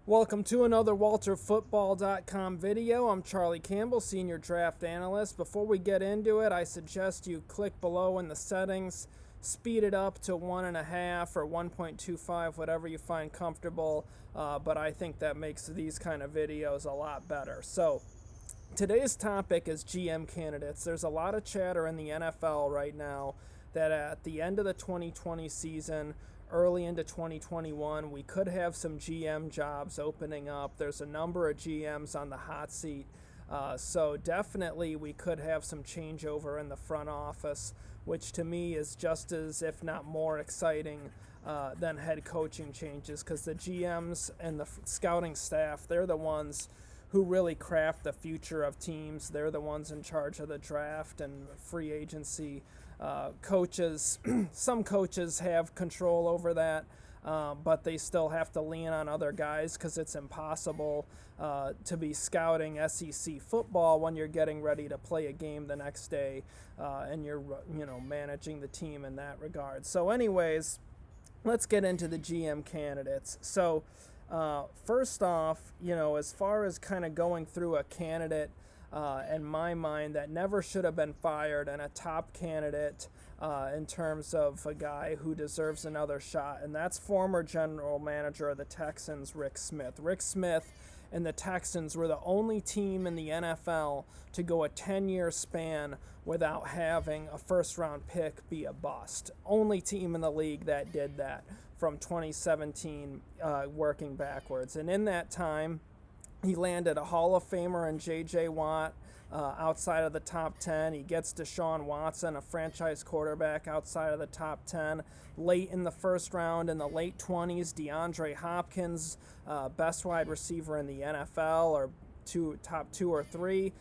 Welcome to another WalterFootball.com video. I'm Charlie Campbell, Senior Draft Analyst. Before we get into it, I suggest you click below in the settings, speed it up to 1.5 or 1.25, whatever you find comfortable, but I think that makes these kind of videos a lot better. So, today's topic is GM candidates. There's a lot of chatter in the NFL right now that at the end of the 2020 season, early into 2021, we could have some GM jobs opening up. There's a number of GMs on the hot seat. So definitely we could have some changeover in the front office, which to me is just as, if not more exciting than head coaching changes, because the GMs and the scouting staff, they're the ones who really craft the future of teams. They're the ones in charge of the draft and free agency. Coaches, some coaches have control over that, but they still have to lean on other guys because it's impossible to be scouting SEC football when you're getting ready to play a game the next day and you're managing the team in that regard. So anyways, let's get into the GM candidates. So first off, as far as kind of going through a candidate in my mind that never should have been fired, and a top candidate in terms of a guy who deserves another shot, and that's former general manager of the Texans, Rick Smith. Rick Smith and the Texans were the only team in the NFL to go a 10-year span without having a first-round pick be a bust. Only team in the league that did that from 2017 working backwards. And in that time, he landed a Hall of Famer in J.J. Watt outside of the top 10. He gets Deshaun Watson, a franchise quarterback, outside of the top 10. Late in the first round, in the late 20s, DeAndre Hopkins, best wide receiver in the NFL, or top two or three.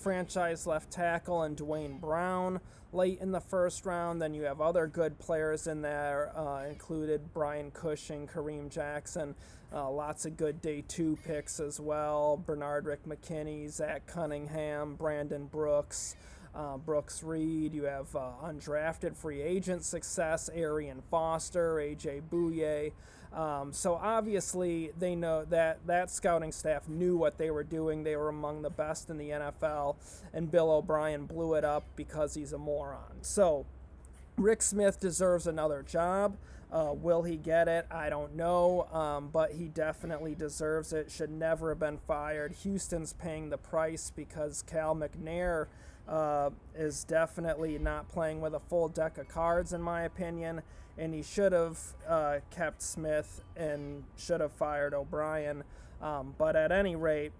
Franchise left tackle and Dwayne Brown late in the first round. Then you have other good players in there, included Brian Cushing, Kareem Jackson, lots of good day two picks as well. Bernard Rick McKinney, Zach Cunningham, Brandon Brooks, Brooks Reed. You have undrafted free agent success, Arian Foster, AJ Bouye. So obviously they know that scouting staff knew what they were doing. They were among the best in the NFL, and Bill O'Brien blew it up because he's a moron. So Rick Smith deserves another job. Will he get it? I don't know, but he definitely deserves it. Should never have been fired. Houston's paying the price because Cal McNair is definitely not playing with a full deck of cards, in my opinion, and he should have kept Smith and should have fired O'Brien. But at any rate,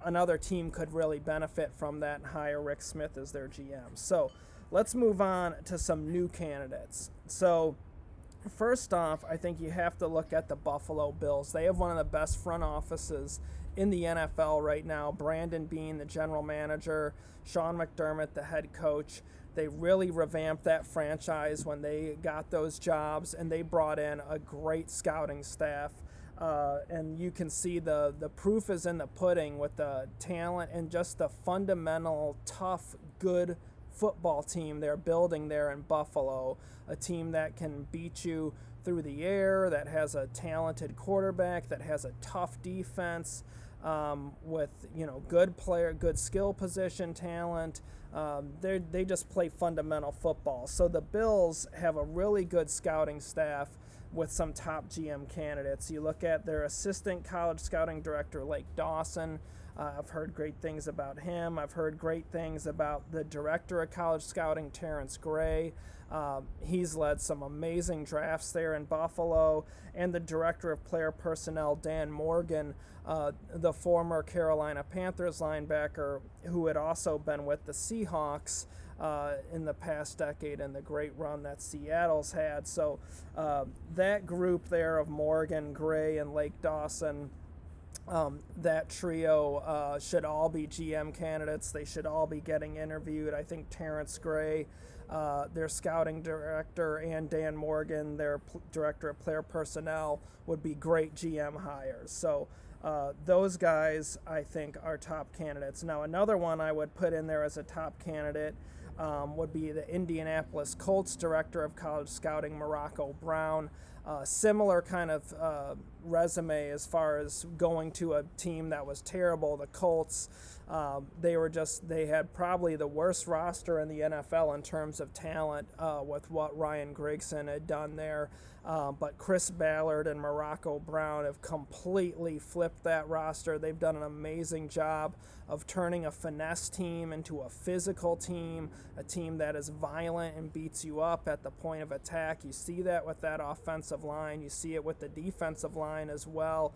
another team could really benefit from that and hire Rick Smith as their GM. So let's move on to some new candidates. So first off, I think you have to look at the Buffalo Bills. They have one of the best front offices in the NFL right now. Brandon Beane, the general manager, Sean McDermott, the head coach. They really revamped that franchise when they got those jobs, and they brought in a great scouting staff. And you can see the proof is in the pudding with the talent and just the fundamental, tough, good football team they're building there in Buffalo. A team that can beat you through the air, that has a talented quarterback, that has a tough defense, with good skill position talent. They just play fundamental football. So the Bills have a really good scouting staff with some top GM candidates. You look at their assistant college scouting director, Lake Dawson. I've heard great things about him. I've heard great things about the director of college scouting, Terrence Gray. He's led some amazing drafts there in Buffalo. And the director of player personnel, Dan Morgan, the former Carolina Panthers linebacker, who had also been with the Seahawks in the past decade and the great run that Seattle's had. So that group there of Morgan, Gray, and Lake Dawson, that trio should all be GM candidates. They should all be getting interviewed. I think Terrence Gray, their scouting director, and Dan Morgan, their director of player personnel, would be great GM hires. So those guys, I think, are top candidates. Now, another one I would put in there as a top candidate would be the Indianapolis Colts director of college scouting, Morocco Brown. similar kind of resume as far as going to a team that was terrible, the Colts. They had probably the worst roster in the NFL in terms of talent with what Ryan Grigson had done there. But Chris Ballard and Morocco Brown have completely flipped that roster. They've done an amazing job of turning a finesse team into a physical team, a team that is violent and beats you up at the point of attack. You see that with that offensive line. You see it with the defensive line as well.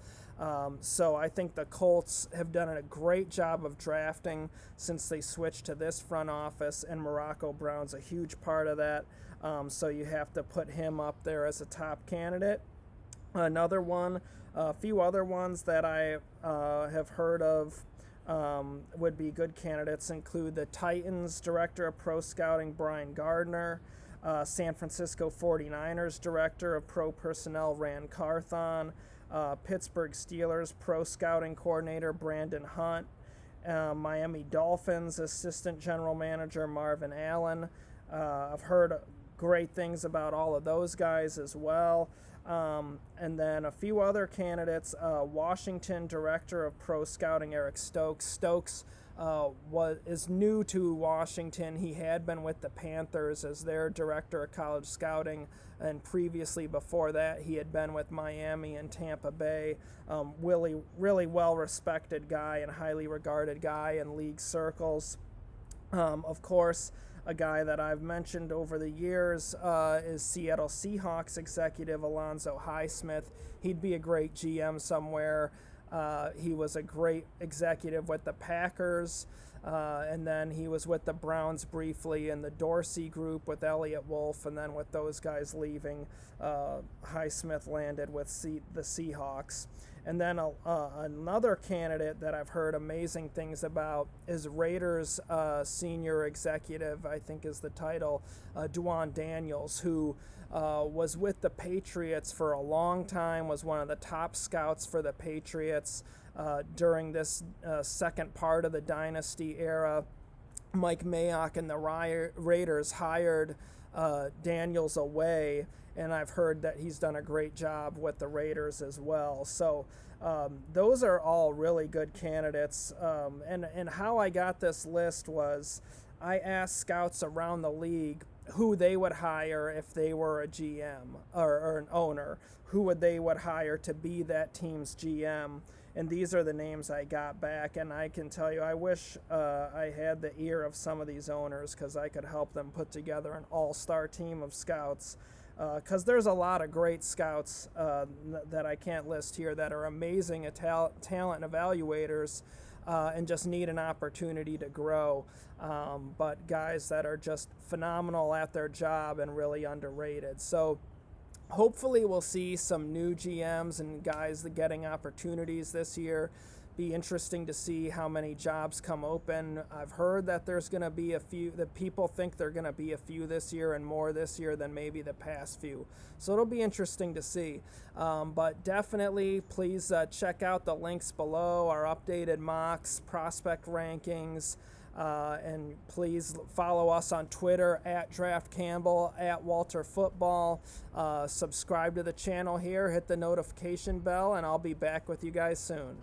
So I think the Colts have done a great job of drafting since they switched to this front office, and Morocco Brown's a huge part of that. So you have to put him up there as a top candidate. Another one, a few other ones that I have heard of would be good candidates include the Titans Director of Pro Scouting, Brian Gardner, San Francisco 49ers Director of Pro Personnel, Rand Carthon, Pittsburgh Steelers Pro Scouting Coordinator, Brandon Hunt, Miami Dolphins Assistant General Manager, Marvin Allen. I've heard great things about all of those guys as well. And then a few other candidates, Washington Director of Pro Scouting, Eric Stokes. Stokes is new to Washington. He had been with the Panthers as their Director of College Scouting, and previously before that he had been with Miami and Tampa Bay. Really well-respected guy and highly regarded guy in league circles. Of course, a guy that I've mentioned over the years is Seattle Seahawks executive Alonzo Highsmith. He'd be a great GM somewhere. He was a great executive with the Packers, and then he was with the Browns briefly in the Dorsey group with Elliott Wolf, and then with those guys leaving, Highsmith landed with the Seahawks. And then another candidate that I've heard amazing things about is Raiders senior executive, I think is the title, Duan Daniels, who was with the Patriots for a long time, was one of the top scouts for the Patriots during this second part of the dynasty era. Mike Mayock and the Raiders hired Daniels away, and I've heard that he's done a great job with the Raiders as well. So those are all really good candidates. And how I got this list was I asked scouts around the league who they would hire if they were a GM or an owner, who they would hire to be that team's GM. And these are the names I got back, and I can tell you I wish I had the ear of some of these owners, because I could help them put together an all-star team of scouts, because there's a lot of great scouts that I can't list here that are amazing talent evaluators and just need an opportunity to grow, but guys that are just phenomenal at their job and really underrated. So hopefully we'll see some new GMs and guys that getting opportunities this year. Be interesting to see how many jobs come open. I've heard that there's going to be a few, that people think they're going to be a few this year and more this year than maybe the past few. So it'll be interesting to see. But definitely please check out the links below, our updated mocks, prospect rankings, and please follow us on Twitter at Draft Campbell, at Walter Football. Subscribe to the channel here, hit the notification bell, and I'll be back with you guys soon.